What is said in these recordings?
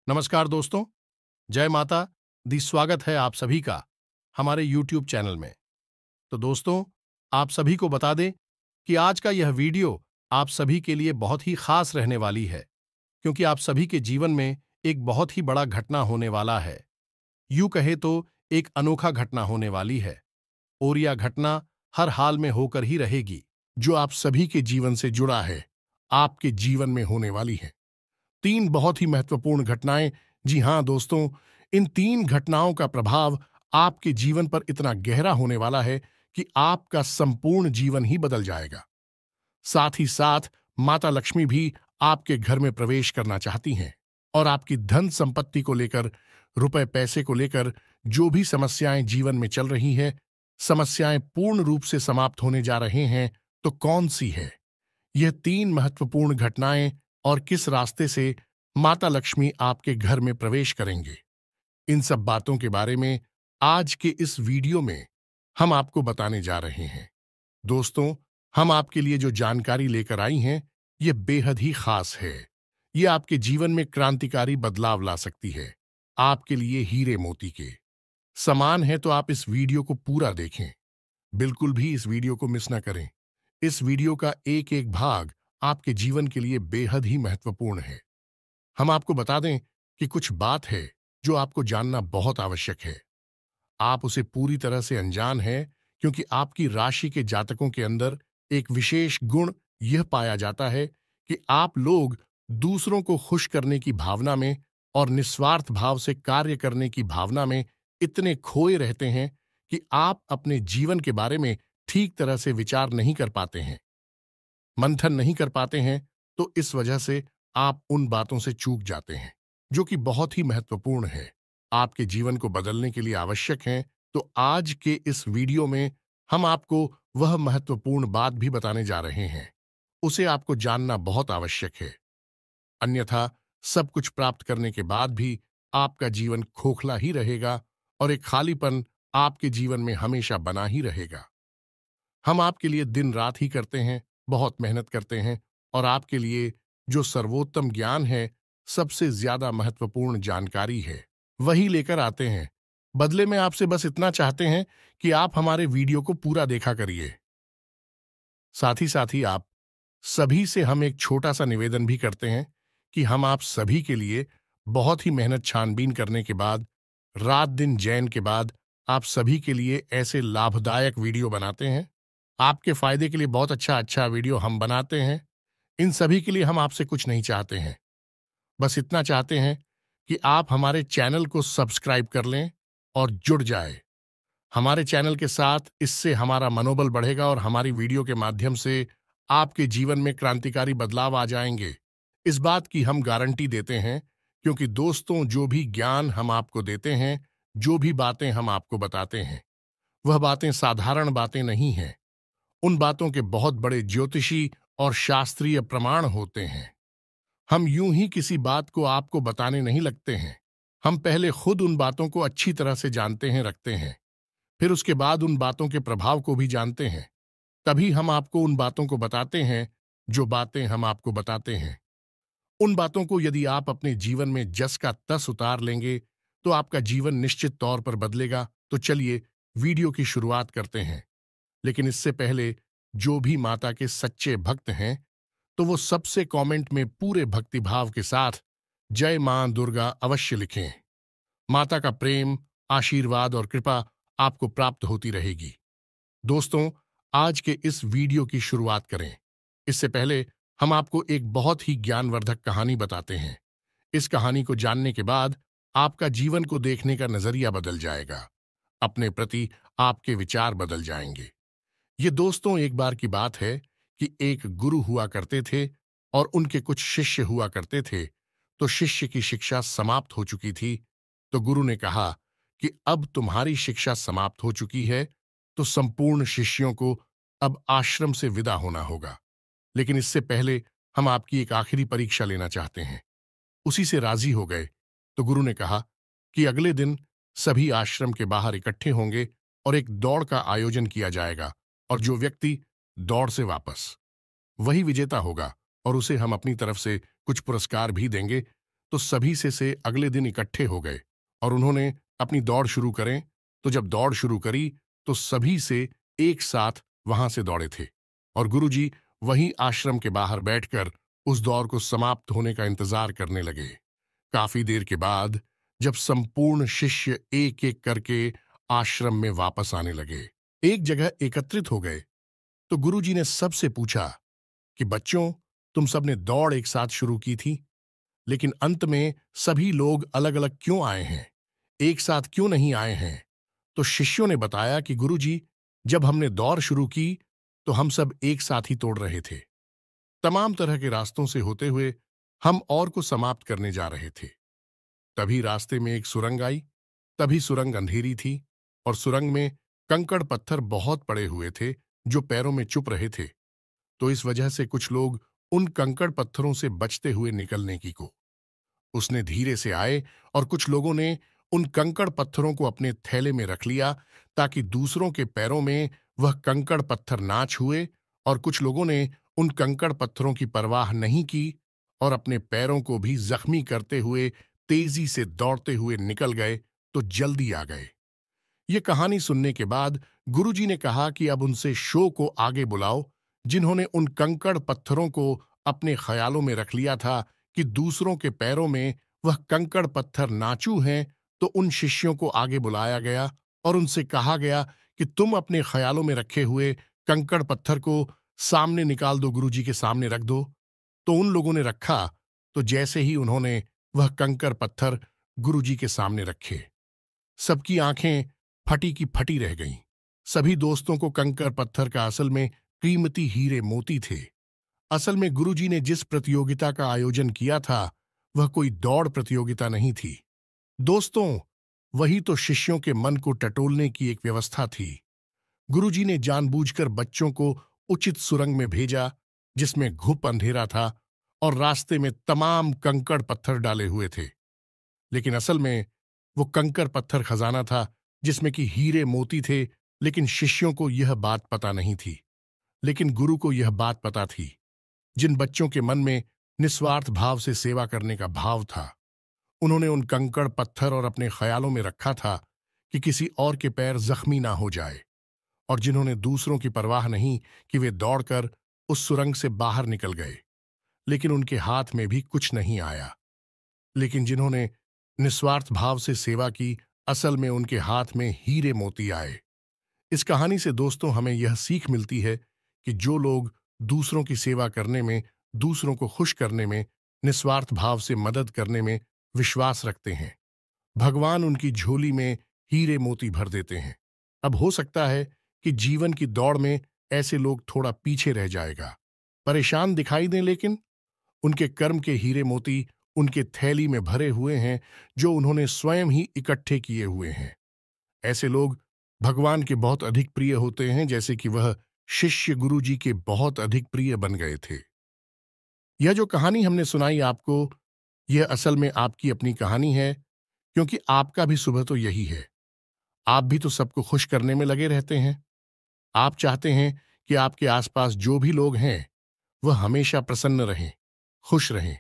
नमस्कार दोस्तों। जय माता दी। स्वागत है आप सभी का हमारे YouTube चैनल में। तो दोस्तों, आप सभी को बता दें कि आज का यह वीडियो आप सभी के लिए बहुत ही खास रहने वाली है, क्योंकि आप सभी के जीवन में एक बहुत ही बड़ा घटना होने वाला है। यूं कहे तो एक अनोखा घटना होने वाली है, और यह घटना हर हाल में होकर ही रहेगी, जो आप सभी के जीवन से जुड़ा है, आपके जीवन में होने वाली है। तीन बहुत ही महत्वपूर्ण घटनाएं। जी हां दोस्तों, इन तीन घटनाओं का प्रभाव आपके जीवन पर इतना गहरा होने वाला है कि आपका संपूर्ण जीवन ही बदल जाएगा। साथ ही साथ माता लक्ष्मी भी आपके घर में प्रवेश करना चाहती हैं, और आपकी धन संपत्ति को लेकर, रुपए पैसे को लेकर जो भी समस्याएं जीवन में चल रही हैं, समस्याएं पूर्ण रूप से समाप्त होने जा रहे हैं। तो कौन सी है यह तीन महत्वपूर्ण घटनाएं, और किस रास्ते से माता लक्ष्मी आपके घर में प्रवेश करेंगे? इन सब बातों के बारे में आज के इस वीडियो में हम आपको बताने जा रहे हैं। दोस्तों, हम आपके लिए जो जानकारी लेकर आई हैं, ये बेहद ही खास है। ये आपके जीवन में क्रांतिकारी बदलाव ला सकती है, आपके लिए हीरे मोती के समान है। तो आप इस वीडियो को पूरा देखें, बिल्कुल भी इस वीडियो को मिस ना करें। इस वीडियो का एक एक भाग आपके जीवन के लिए बेहद ही महत्वपूर्ण है। हम आपको बता दें कि कुछ बात है जो आपको जानना बहुत आवश्यक है। आप उसे पूरी तरह से अनजान हैं, क्योंकि आपकी राशि के जातकों के अंदर एक विशेष गुण यह पाया जाता है कि आप लोग दूसरों को खुश करने की भावना में और निस्वार्थ भाव से कार्य करने की भावना में इतने खोए रहते हैं कि आप अपने जीवन के बारे में ठीक तरह से विचार नहीं कर पाते हैं, मंथन नहीं कर पाते हैं। तो इस वजह से आप उन बातों से चूक जाते हैं जो कि बहुत ही महत्वपूर्ण है, आपके जीवन को बदलने के लिए आवश्यक हैं। तो आज के इस वीडियो में हम आपको वह महत्वपूर्ण बात भी बताने जा रहे हैं, उसे आपको जानना बहुत आवश्यक है। अन्यथा सब कुछ प्राप्त करने के बाद भी आपका जीवन खोखला ही रहेगा, और एक खालीपन आपके जीवन में हमेशा बना ही रहेगा। हम आपके लिए दिन रात ही करते हैं, बहुत मेहनत करते हैं, और आपके लिए जो सर्वोत्तम ज्ञान है, सबसे ज्यादा महत्वपूर्ण जानकारी है, वही लेकर आते हैं। बदले में आपसे बस इतना चाहते हैं कि आप हमारे वीडियो को पूरा देखा करिए। साथ ही आप सभी से हम एक छोटा सा निवेदन भी करते हैं कि हम आप सभी के लिए बहुत ही मेहनत छानबीन करने के बाद, रात दिन जैन के बाद, आप सभी के लिए ऐसे लाभदायक वीडियो बनाते हैं। आपके फायदे के लिए बहुत अच्छा अच्छा वीडियो हम बनाते हैं। इन सभी के लिए हम आपसे कुछ नहीं चाहते हैं, बस इतना चाहते हैं कि आप हमारे चैनल को सब्सक्राइब कर लें और जुड़ जाए हमारे चैनल के साथ। इससे हमारा मनोबल बढ़ेगा, और हमारी वीडियो के माध्यम से आपके जीवन में क्रांतिकारी बदलाव आ जाएंगे। इस बात की हम गारंटी देते हैं, क्योंकि दोस्तों, जो भी ज्ञान हम आपको देते हैं, जो भी बातें हम आपको बताते हैं, वह बातें साधारण बातें नहीं हैं। उन बातों के बहुत बड़े ज्योतिषी और शास्त्रीय प्रमाण होते हैं। हम यूं ही किसी बात को आपको बताने नहीं लगते हैं। हम पहले खुद उन बातों को अच्छी तरह से जानते हैं, रखते हैं, फिर उसके बाद उन बातों के प्रभाव को भी जानते हैं। तभी हम आपको उन बातों को बताते हैं, जो बातें हम आपको बताते हैं। उन बातों को यदि आप अपने जीवन में जस का तस उतार लेंगे, तो आपका जीवन निश्चित तौर पर बदलेगा। तो चलिए वीडियो की शुरुआत करते हैं। लेकिन इससे पहले, जो भी माता के सच्चे भक्त हैं, तो वो सबसे कमेंट में पूरे भक्तिभाव के साथ जय मां दुर्गा अवश्य लिखें। माता का प्रेम, आशीर्वाद और कृपा आपको प्राप्त होती रहेगी। दोस्तों, आज के इस वीडियो की शुरुआत करें, इससे पहले हम आपको एक बहुत ही ज्ञानवर्धक कहानी बताते हैं। इस कहानी को जानने के बाद आपका जीवन को देखने का नजरिया बदल जाएगा, अपने प्रति आपके विचार बदल जाएंगे। ये दोस्तों, एक बार की बात है कि एक गुरु हुआ करते थे, और उनके कुछ शिष्य हुआ करते थे। तो शिष्य की शिक्षा समाप्त हो चुकी थी। तो गुरु ने कहा कि अब तुम्हारी शिक्षा समाप्त हो चुकी है, तो संपूर्ण शिष्यों को अब आश्रम से विदा होना होगा। लेकिन इससे पहले हम आपकी एक आखिरी परीक्षा लेना चाहते हैं। उसी से राजी हो गए। तो गुरु ने कहा कि अगले दिन सभी आश्रम के बाहर इकट्ठे होंगे, और एक दौड़ का आयोजन किया जाएगा, और जो व्यक्ति दौड़ से वापस, वही विजेता होगा, और उसे हम अपनी तरफ से कुछ पुरस्कार भी देंगे। तो सभी से अगले दिन इकट्ठे हो गए और उन्होंने अपनी दौड़ शुरू करें। तो जब दौड़ शुरू करी तो सभी से एक साथ वहां से दौड़े थे और गुरुजी वहीं आश्रम के बाहर बैठकर उस दौड़ को समाप्त होने का इंतजार करने लगे। काफी देर के बाद जब संपूर्ण शिष्य एक एक करके आश्रम में वापस आने लगे, एक जगह एकत्रित हो गए, तो गुरुजी ने सबसे पूछा कि बच्चों, तुम सबने दौड़ एक साथ शुरू की थी, लेकिन अंत में सभी लोग अलग अलग क्यों आए हैं, एक साथ क्यों नहीं आए हैं? तो शिष्यों ने बताया कि गुरुजी, जब हमने दौड़ शुरू की तो हम सब एक साथ ही तोड़ रहे थे। तमाम तरह के रास्तों से होते हुए हम और को समाप्त करने जा रहे थे। तभी रास्ते में एक सुरंग आई। तभी सुरंग अंधेरी थी और सुरंग में कंकड़ पत्थर बहुत पड़े हुए थे जो पैरों में चुप रहे थे। तो इस वजह से कुछ लोग उन कंकड़ पत्थरों से बचते हुए निकलने की को उसने धीरे से आए और कुछ लोगों ने उन कंकड़ पत्थरों को अपने थैले में रख लिया ताकि दूसरों के पैरों में वह कंकड़ पत्थर ना छुए, और कुछ लोगों ने उन कंकड़ पत्थरों की परवाह नहीं की और अपने पैरों को भी जख्मी करते हुए तेजी से दौड़ते हुए निकल गए तो जल्दी आ गए। ये कहानी सुनने के बाद गुरुजी ने कहा कि अब उनसे शो को आगे बुलाओ जिन्होंने उन कंकड़ पत्थरों को अपने ख्यालों में रख लिया था कि दूसरों के पैरों में वह कंकड़ पत्थर नाचू हैं। तो उन शिष्यों को आगे बुलाया गया और उनसे कहा गया कि तुम अपने ख्यालों में रखे हुए कंकड़ पत्थर को सामने निकाल दो, गुरुजी के सामने रख दो। तो उन लोगों ने रखा। तो जैसे ही उन्होंने वह कंकड़ पत्थर गुरुजी के सामने रखे, सबकी आंखें फटी की फटी रह गईं। सभी दोस्तों को कंकड़ पत्थर का असल में कीमती हीरे मोती थे। असल में गुरुजी ने जिस प्रतियोगिता का आयोजन किया था वह कोई दौड़ प्रतियोगिता नहीं थी दोस्तों, वही तो शिष्यों के मन को टटोलने की एक व्यवस्था थी। गुरुजी ने जानबूझकर बच्चों को उचित सुरंग में भेजा जिसमें घुप अंधेरा था और रास्ते में तमाम कंकड़ पत्थर डाले हुए थे, लेकिन असल में वो कंकड़ पत्थर खजाना था जिसमें कि हीरे मोती थे। लेकिन शिष्यों को यह बात पता नहीं थी, लेकिन गुरु को यह बात पता थी। जिन बच्चों के मन में निस्वार्थ भाव से सेवा करने का भाव था, उन्होंने उन कंकड़ पत्थर और अपने ख्यालों में रखा था कि किसी और के पैर जख्मी ना हो जाए, और जिन्होंने दूसरों की परवाह नहीं कि वे दौड़कर उस सुरंग से बाहर निकल गए, लेकिन उनके हाथ में भी कुछ नहीं आया। लेकिन जिन्होंने निस्वार्थ भाव से सेवा की, असल में उनके हाथ में हीरे मोती आए। इस कहानी से दोस्तों हमें यह सीख मिलती है कि जो लोग दूसरों की सेवा करने में, दूसरों को खुश करने में, निस्वार्थ भाव से मदद करने में विश्वास रखते हैं, भगवान उनकी झोली में हीरे मोती भर देते हैं। अब हो सकता है कि जीवन की दौड़ में ऐसे लोग थोड़ा पीछे रह जाएगा, परेशान दिखाई दें, लेकिन उनके कर्म के हीरे मोती उनके थैली में भरे हुए हैं जो उन्होंने स्वयं ही इकट्ठे किए हुए हैं। ऐसे लोग भगवान के बहुत अधिक प्रिय होते हैं, जैसे कि वह शिष्य गुरु जी के बहुत अधिक प्रिय बन गए थे। यह जो कहानी हमने सुनाई आपको, यह असल में आपकी अपनी कहानी है, क्योंकि आपका भी सुबह तो यही है। आप भी तो सबको खुश करने में लगे रहते हैं। आप चाहते हैं कि आपके आसपास जो भी लोग हैं वह हमेशा प्रसन्न रहें, खुश रहें।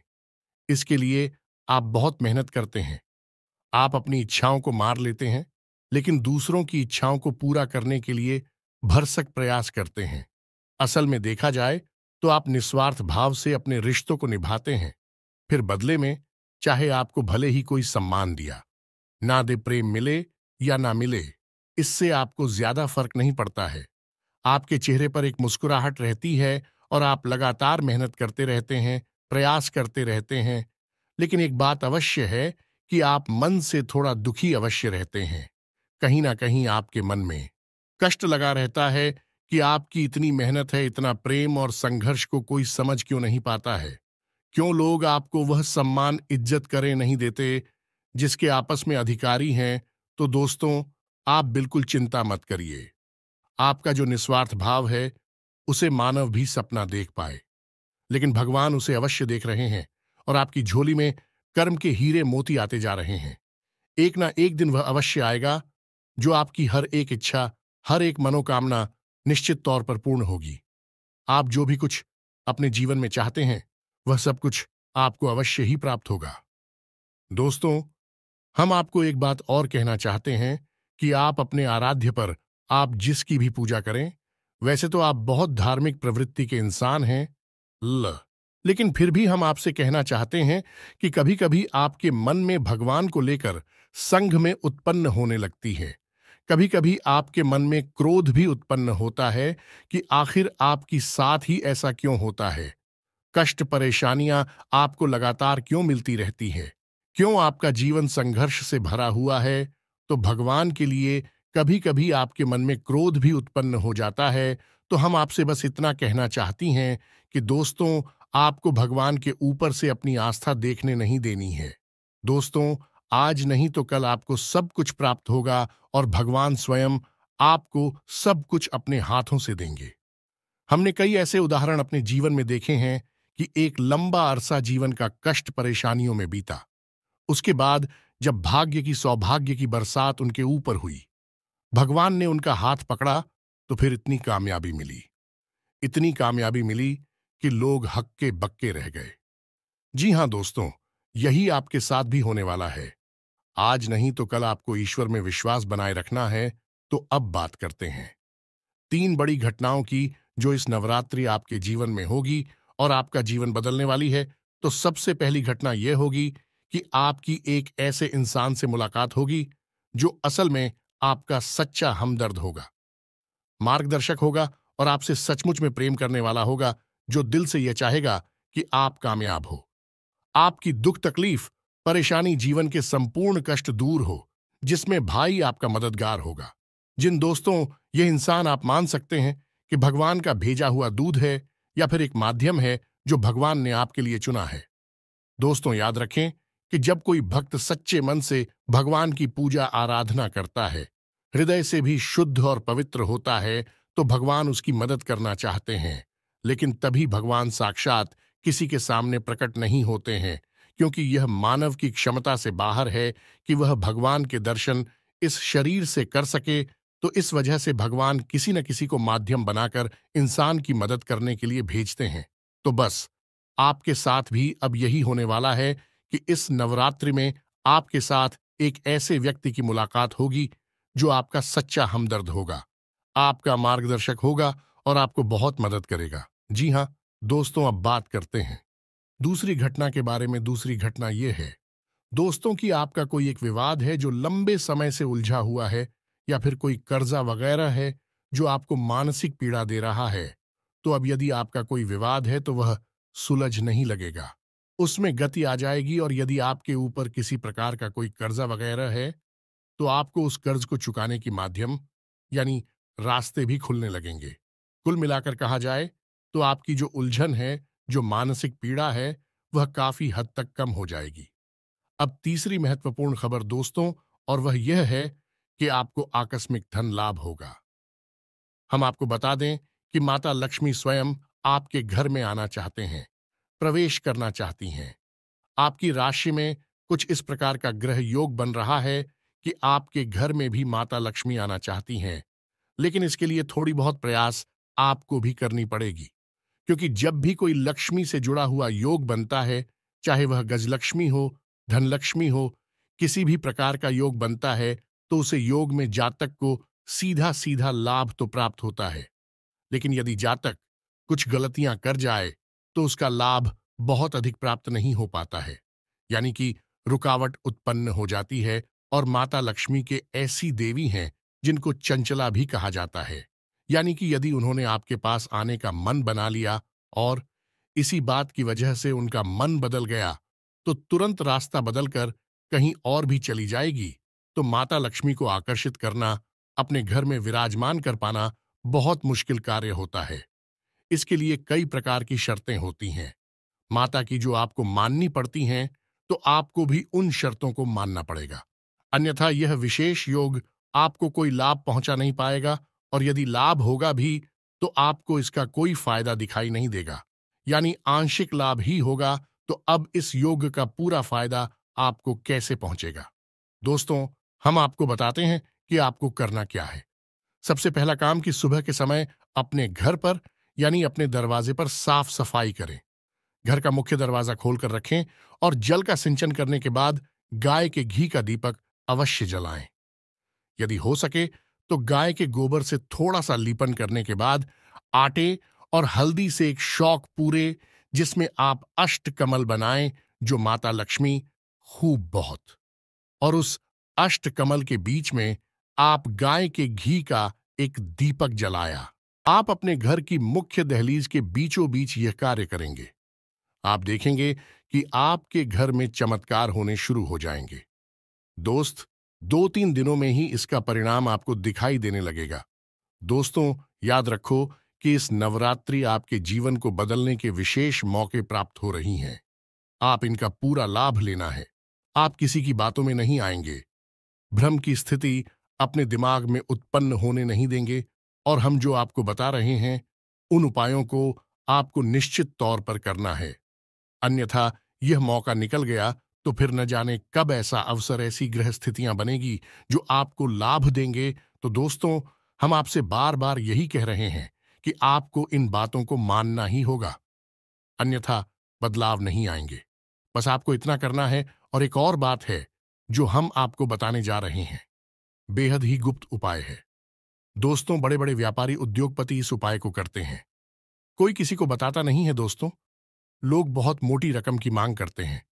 इसके लिए आप बहुत मेहनत करते हैं। आप अपनी इच्छाओं को मार लेते हैं, लेकिन दूसरों की इच्छाओं को पूरा करने के लिए भरसक प्रयास करते हैं। असल में देखा जाए तो आप निस्वार्थ भाव से अपने रिश्तों को निभाते हैं। फिर बदले में चाहे आपको भले ही कोई सम्मान दिया ना दे, प्रेम मिले या ना मिले, इससे आपको ज्यादा फर्क नहीं पड़ता है। आपके चेहरे पर एक मुस्कुराहट रहती है और आप लगातार मेहनत करते रहते हैं, प्रयास करते रहते हैं। लेकिन एक बात अवश्य है कि आप मन से थोड़ा दुखी अवश्य रहते हैं। कहीं ना कहीं आपके मन में कष्ट लगा रहता है कि आपकी इतनी मेहनत है, इतना प्रेम और संघर्ष को कोई समझ क्यों नहीं पाता है। क्यों लोग आपको वह सम्मान, इज्जत करें नहीं देते जिसके आपस में अधिकारी हैं। तो दोस्तों, आप बिल्कुल चिंता मत करिए। आपका जो निस्वार्थ भाव है उसे मानव भी सपना देख पाए, लेकिन भगवान उसे अवश्य देख रहे हैं और आपकी झोली में कर्म के हीरे मोती आते जा रहे हैं। एक ना एक दिन वह अवश्य आएगा जो आपकी हर एक इच्छा, हर एक मनोकामना निश्चित तौर पर पूर्ण होगी। आप जो भी कुछ अपने जीवन में चाहते हैं वह सब कुछ आपको अवश्य ही प्राप्त होगा। दोस्तों, हम आपको एक बात और कहना चाहते हैं कि आप अपने आराध्य पर आप जिसकी भी पूजा करें, वैसे तो आप बहुत धार्मिक प्रवृत्ति के इंसान हैं, ल लेकिन फिर भी हम आपसे कहना चाहते हैं कि कभी-कभी आपके मन में भगवान को लेकर संघ में उत्पन्न होने लगती है। कभी-कभी आपके मन में क्रोध भी उत्पन्न होता है कि आखिर आपकी साथ ही ऐसा क्यों होता है। कष्ट परेशानियां आपको लगातार क्यों मिलती रहती है? क्यों आपका जीवन संघर्ष से भरा हुआ है? तो भगवान के लिए कभी-कभी आपके मन में क्रोध भी उत्पन्न हो जाता है। तो हम आपसे बस इतना कहना चाहती हैं कि दोस्तों, आपको भगवान के ऊपर से अपनी आस्था देखने नहीं देनी है। दोस्तों, आज नहीं तो कल आपको सब कुछ प्राप्त होगा और भगवान स्वयं आपको सब कुछ अपने हाथों से देंगे। हमने कई ऐसे उदाहरण अपने जीवन में देखे हैं कि एक लंबा अरसा जीवन का कष्ट परेशानियों में बीता। उसके बाद जब भाग्य की सौभाग्य की बरसात उनके ऊपर हुई, भगवान ने उनका हाथ पकड़ा, तो फिर इतनी कामयाबी मिली कि लोग हक्के बक्के रह गए। जी हां दोस्तों, यही आपके साथ भी होने वाला है। आज नहीं तो कल आपको ईश्वर में विश्वास बनाए रखना है। तो अब बात करते हैं 3 बड़ी घटनाओं की जो इस नवरात्रि आपके जीवन में होगी और आपका जीवन बदलने वाली है। तो सबसे पहली घटना यह होगी कि आपकी एक ऐसे इंसान से मुलाकात होगी जो असल में आपका सच्चा हमदर्द होगा, मार्गदर्शक होगा और आपसे सचमुच में प्रेम करने वाला होगा, जो दिल से यह चाहेगा कि आप कामयाब हो, आपकी दुख तकलीफ परेशानी जीवन के संपूर्ण कष्ट दूर हो, जिसमें भाई आपका मददगार होगा। जिन दोस्तों, यह इंसान आप मान सकते हैं कि भगवान का भेजा हुआ दूध है या फिर एक माध्यम है जो भगवान ने आपके लिए चुना है। दोस्तों, याद रखें कि जब कोई भक्त सच्चे मन से भगवान की पूजा आराधना करता है, हृदय से भी शुद्ध और पवित्र होता है, तो भगवान उसकी मदद करना चाहते हैं। लेकिन तभी भगवान साक्षात किसी के सामने प्रकट नहीं होते हैं, क्योंकि यह मानव की क्षमता से बाहर है कि वह भगवान के दर्शन इस शरीर से कर सके। तो इस वजह से भगवान किसी न किसी को माध्यम बनाकर इंसान की मदद करने के लिए भेजते हैं। तो बस आपके साथ भी अब यही होने वाला है कि इस नवरात्रि में आपके साथ एक ऐसे व्यक्ति की मुलाकात होगी जो आपका सच्चा हमदर्द होगा, आपका मार्गदर्शक होगा और आपको बहुत मदद करेगा। जी हां दोस्तों, अब बात करते हैं दूसरी घटना के बारे में। दूसरी घटना यह है दोस्तों कि आपका कोई एक विवाद है जो लंबे समय से उलझा हुआ है, या फिर कोई कर्जा वगैरह है जो आपको मानसिक पीड़ा दे रहा है। तो अब यदि आपका कोई विवाद है तो वह सुलझ नहीं लगेगा, उसमें गति आ जाएगी। और यदि आपके ऊपर किसी प्रकार का कोई कर्जा वगैरह है, तो आपको उस कर्ज को चुकाने की माध्यम यानी रास्ते भी खुलने लगेंगे। कुल मिलाकर कहा जाए तो आपकी जो उलझन है, जो मानसिक पीड़ा है, वह काफी हद तक कम हो जाएगी। अब तीसरी महत्वपूर्ण खबर दोस्तों, और वह यह है कि आपको आकस्मिक धन लाभ होगा। हम आपको बता दें कि माता लक्ष्मी स्वयं आपके घर में आना चाहते हैं, प्रवेश करना चाहती हैं। आपकी राशि में कुछ इस प्रकार का ग्रह योग बन रहा है कि आपके घर में भी माता लक्ष्मी आना चाहती हैं। लेकिन इसके लिए थोड़ी बहुत प्रयास आपको भी करनी पड़ेगी, क्योंकि जब भी कोई लक्ष्मी से जुड़ा हुआ योग बनता है, चाहे वह गजलक्ष्मी हो, धनलक्ष्मी हो, किसी भी प्रकार का योग बनता है, तो उसे योग में जातक को सीधा सीधा लाभ तो प्राप्त होता है। लेकिन यदि जातक कुछ गलतियां कर जाए तो उसका लाभ बहुत अधिक प्राप्त नहीं हो पाता है, यानी कि रुकावट उत्पन्न हो जाती है। और माता लक्ष्मी के ऐसी देवी हैं जिनको चंचला भी कहा जाता है, यानी कि यदि उन्होंने आपके पास आने का मन बना लिया और इसी बात की वजह से उनका मन बदल गया, तो तुरंत रास्ता बदलकर कहीं और भी चली जाएगी। तो माता लक्ष्मी को आकर्षित करना, अपने घर में विराजमान कर पाना बहुत मुश्किल कार्य होता है। इसके लिए कई प्रकार की शर्तें होती हैं, माता की जो आपको माननी पड़ती हैं, तो आपको भी उन शर्तों को मानना पड़ेगा। अन्यथा यह विशेष योग आपको कोई लाभ पहुंचा नहीं पाएगा, और यदि लाभ होगा भी तो आपको इसका कोई फायदा दिखाई नहीं देगा, यानी आंशिक लाभ ही होगा। तो अब इस योग का पूरा फायदा आपको कैसे पहुंचेगा? दोस्तों, हम आपको बताते हैं कि आपको करना क्या है। सबसे पहला काम कि सुबह के समय अपने घर पर यानी अपने दरवाजे पर साफ सफाई करें। घर का मुख्य दरवाजा खोलकर रखें और जल का सिंचन करने के बाद गाय के घी का दीपक अवश्य जलाएं। यदि हो सके तो गाय के गोबर से थोड़ा सा लीपन करने के बाद आटे और हल्दी से एक शौक पूरे, जिसमें आप अष्टकमल बनाएं, जो माता लक्ष्मी खूब बहुत। और उस अष्टकमल के बीच में आप गाय के घी का एक दीपक जलाया। आप अपने घर की मुख्य दहलीज के बीचों बीच यह कार्य करेंगे। आप देखेंगे कि आपके घर में चमत्कार होने शुरू हो जाएंगे। दोस्त, 2-3 दिनों में ही इसका परिणाम आपको दिखाई देने लगेगा। दोस्तों, याद रखो कि इस नवरात्रि आपके जीवन को बदलने के विशेष मौके प्राप्त हो रही हैं। आप इनका पूरा लाभ लेना है। आप किसी की बातों में नहीं आएंगे, भ्रम की स्थिति अपने दिमाग में उत्पन्न होने नहीं देंगे, और हम जो आपको बता रहे हैं उन उपायों को आपको निश्चित तौर पर करना है। अन्यथा यह मौका निकल गया तो फिर न जाने कब ऐसा अवसर, ऐसी ग्रह स्थितियां बनेगी जो आपको लाभ देंगे। तो दोस्तों, हम आपसे बार बार यही कह रहे हैं कि आपको इन बातों को मानना ही होगा, अन्यथा बदलाव नहीं आएंगे। बस आपको इतना करना है। और एक और बात है जो हम आपको बताने जा रहे हैं, बेहद ही गुप्त उपाय है। दोस्तों, बड़े बड़े व्यापारी, उद्योगपति इस उपाय को करते हैं। कोई किसी को बताता नहीं है दोस्तों। लोग बहुत मोटी रकम की मांग करते हैं,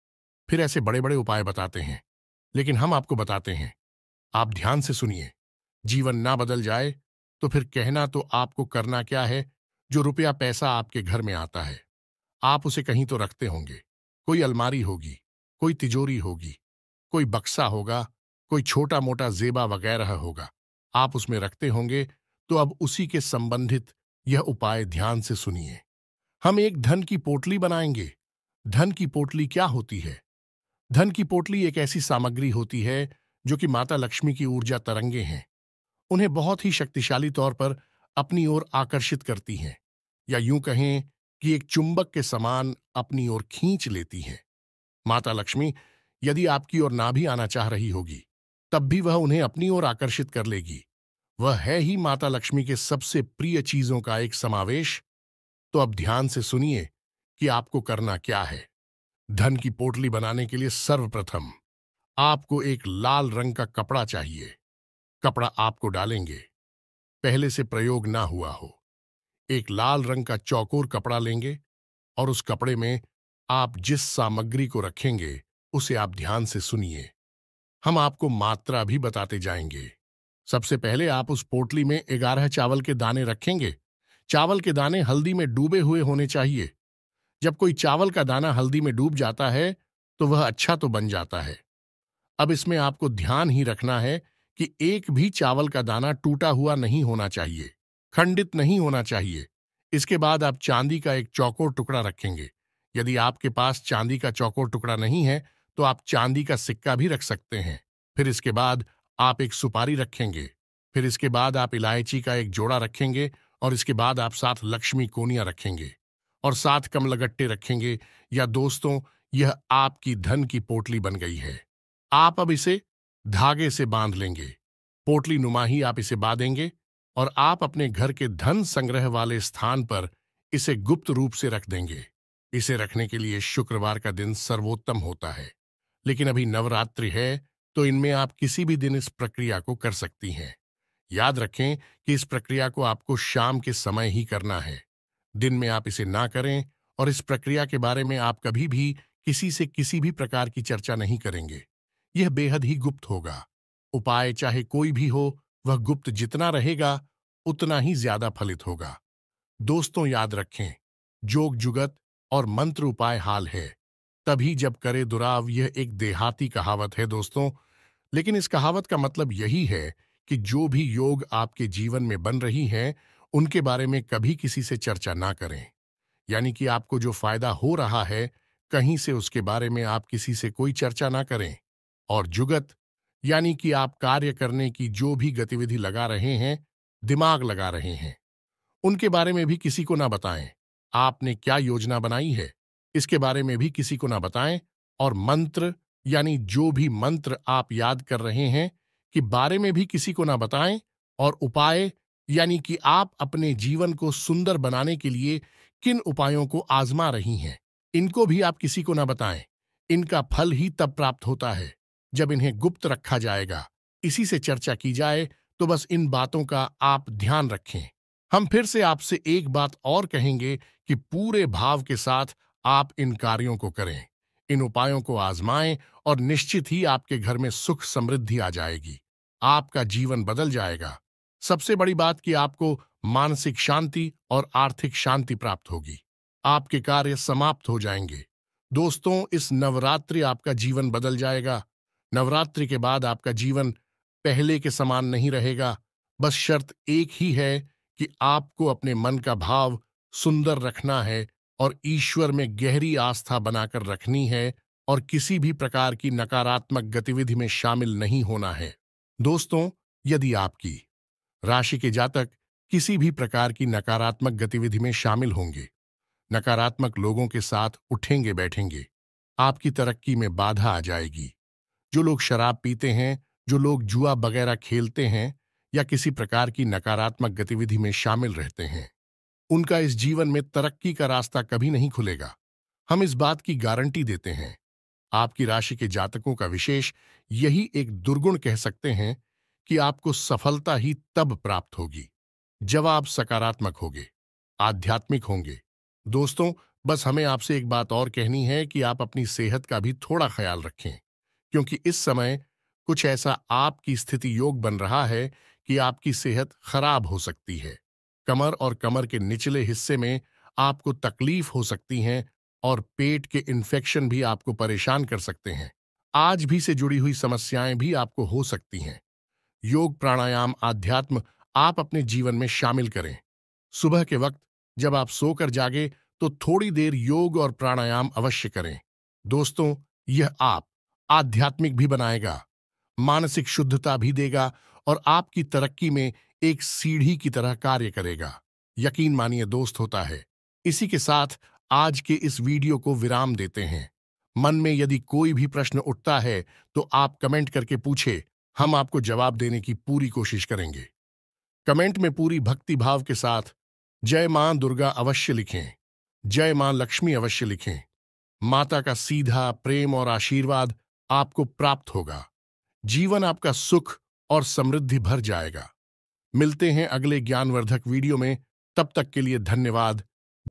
फिर ऐसे बड़े बड़े उपाय बताते हैं, लेकिन हम आपको बताते हैं। आप ध्यान से सुनिए। जीवन ना बदल जाए तो फिर कहना तो आपको करना क्या है। जो रुपया पैसा आपके घर में आता है, आप उसे कहीं तो रखते होंगे। कोई अलमारी होगी, कोई तिजोरी होगी, कोई बक्सा होगा, कोई छोटा मोटा जेबा वगैरह होगा, आप उसमें रखते होंगे। तो अब उसी के संबंधित यह उपाय ध्यान से सुनिए। हम एक धन की पोटली बनाएंगे। धन की पोटली क्या होती है? धन की पोटली एक ऐसी सामग्री होती है जो कि माता लक्ष्मी की ऊर्जा तरंगे हैं। उन्हें बहुत ही शक्तिशाली तौर पर अपनी ओर आकर्षित करती हैं, या यूं कहें कि एक चुंबक के समान अपनी ओर खींच लेती हैं। माता लक्ष्मी यदि आपकी ओर ना भी आना चाह रही होगी, तब भी वह उन्हें अपनी ओर आकर्षित कर लेगी। वह है ही माता लक्ष्मी के सबसे प्रिय चीजों का एक समावेश। तो अब ध्यान से सुनिए कि आपको करना क्या है। धन की पोटली बनाने के लिए सर्वप्रथम आपको एक लाल रंग का कपड़ा चाहिए। कपड़ा आपको डालेंगे, पहले से प्रयोग ना हुआ हो। एक लाल रंग का चौकोर कपड़ा लेंगे, और उस कपड़े में आप जिस सामग्री को रखेंगे उसे आप ध्यान से सुनिए। हम आपको मात्रा भी बताते जाएंगे। सबसे पहले आप उस पोटली में 11 चावल के दाने रखेंगे। चावल के दाने हल्दी में डूबे हुए होने चाहिए। जब कोई चावल का दाना हल्दी में डूब जाता है तो वह अच्छा तो बन जाता है। अब इसमें आपको ध्यान ही रखना है कि एक भी चावल का दाना टूटा हुआ नहीं होना चाहिए, खंडित नहीं होना चाहिए। इसके बाद आप चांदी का एक चौकोर टुकड़ा रखेंगे। यदि आपके पास चांदी का चौकोर टुकड़ा नहीं है तो आप चांदी का सिक्का भी रख सकते हैं। फिर इसके बाद आप एक सुपारी रखेंगे। फिर इसके बाद आप इलायची का एक जोड़ा रखेंगे, और इसके बाद आप 7 लक्ष्मी कोनियां रखेंगे और 7 कमलगट्टे रखेंगे। या दोस्तों, यह आपकी धन की पोटली बन गई है। आप अब इसे धागे से बांध लेंगे। पोटली नुमा ही आप इसे बांधेंगे, और आप अपने घर के धन संग्रह वाले स्थान पर इसे गुप्त रूप से रख देंगे। इसे रखने के लिए शुक्रवार का दिन सर्वोत्तम होता है, लेकिन अभी नवरात्रि है तो इनमें आप किसी भी दिन इस प्रक्रिया को कर सकती हैं। याद रखें कि इस प्रक्रिया को आपको शाम के समय ही करना है। दिन में आप इसे ना करें, और इस प्रक्रिया के बारे में आप कभी भी किसी से किसी भी प्रकार की चर्चा नहीं करेंगे। यह बेहद ही गुप्त होगा। उपाय चाहे कोई भी हो, वह गुप्त जितना रहेगा उतना ही ज्यादा फलित होगा। दोस्तों, याद रखें, जोग जुगत और मंत्र उपाय हाल है तभी जब करे दुराव। यह एक देहाती कहावत है दोस्तों, लेकिन इस कहावत का मतलब यही है कि जो भी योग आपके जीवन में बन रही हैं उनके बारे में कभी किसी से चर्चा ना करें। यानी कि आपको जो फायदा हो रहा है कहीं से उसके बारे में आप किसी से कोई चर्चा ना करें। और जुगत यानी कि आप कार्य करने की जो भी गतिविधि लगा रहे हैं, दिमाग लगा रहे हैं, उनके बारे में भी किसी को ना बताएं। आपने क्या योजना बनाई है इसके बारे में भी किसी को ना बताएं। और मंत्र यानी जो भी मंत्र आप याद कर रहे हैं कि बारे में भी किसी को ना बताएं। और उपाय यानी कि आप अपने जीवन को सुंदर बनाने के लिए किन उपायों को आजमा रही हैं, इनको भी आप किसी को ना बताएं। इनका फल ही तब प्राप्त होता है जब इन्हें गुप्त रखा जाएगा, इसी से चर्चा की जाए, तो बस इन बातों का आप ध्यान रखें। हम फिर से आपसे एक बात और कहेंगे कि पूरे भाव के साथ आप इन कार्यों को करें, इन उपायों को आजमाएं और निश्चित ही आपके घर में सुख समृद्धि आ जाएगी। आपका जीवन बदल जाएगा। सबसे बड़ी बात कि आपको मानसिक शांति और आर्थिक शांति प्राप्त होगी। आपके कार्य समाप्त हो जाएंगे। दोस्तों, इस नवरात्रि आपका जीवन बदल जाएगा। नवरात्रि के बाद आपका जीवन पहले के समान नहीं रहेगा। बस शर्त एक ही है कि आपको अपने मन का भाव सुंदर रखना है और ईश्वर में गहरी आस्था बनाकर रखनी है और किसी भी प्रकार की नकारात्मक गतिविधि में शामिल नहीं होना है। दोस्तों, यदि आपकी राशि के जातक किसी भी प्रकार की नकारात्मक गतिविधि में शामिल होंगे, नकारात्मक लोगों के साथ उठेंगे बैठेंगे, आपकी तरक्की में बाधा आ जाएगी। जो लोग शराब पीते हैं, जो लोग जुआ वगैरह खेलते हैं या किसी प्रकार की नकारात्मक गतिविधि में शामिल रहते हैं, उनका इस जीवन में तरक्की का रास्ता कभी नहीं खुलेगा। हम इस बात की गारंटी देते हैं। आपकी राशि के जातकों का विशेष यही एक दुर्गुण कह सकते हैं कि आपको सफलता ही तब प्राप्त होगी जब आप सकारात्मक होंगे, आध्यात्मिक होंगे। दोस्तों, बस हमें आपसे एक बात और कहनी है कि आप अपनी सेहत का भी थोड़ा ख्याल रखें, क्योंकि इस समय कुछ ऐसा आपकी स्थिति योग बन रहा है कि आपकी सेहत खराब हो सकती है। कमर और कमर के निचले हिस्से में आपको तकलीफ हो सकती है और पेट के इन्फेक्शन भी आपको परेशान कर सकते हैं। आज भी से जुड़ी हुई समस्याएं भी आपको हो सकती हैं। योग, प्राणायाम, आध्यात्म आप अपने जीवन में शामिल करें। सुबह के वक्त जब आप सोकर जागे तो थोड़ी देर योग और प्राणायाम अवश्य करें। दोस्तों, यह आप आध्यात्मिक भी बनाएगा, मानसिक शुद्धता भी देगा और आपकी तरक्की में एक सीढ़ी की तरह कार्य करेगा। यकीन मानिए दोस्त, होता है। इसी के साथ आज के इस वीडियो को विराम देते हैं। मन में यदि कोई भी प्रश्न उठता है तो आप कमेंट करके पूछे, हम आपको जवाब देने की पूरी कोशिश करेंगे। कमेंट में पूरी भक्ति भाव के साथ जय मां दुर्गा अवश्य लिखें, जय मां लक्ष्मी अवश्य लिखें। माता का सीधा प्रेम और आशीर्वाद आपको प्राप्त होगा। जीवन आपका सुख और समृद्धि भर जाएगा। मिलते हैं अगले ज्ञानवर्धक वीडियो में। तब तक के लिए धन्यवाद।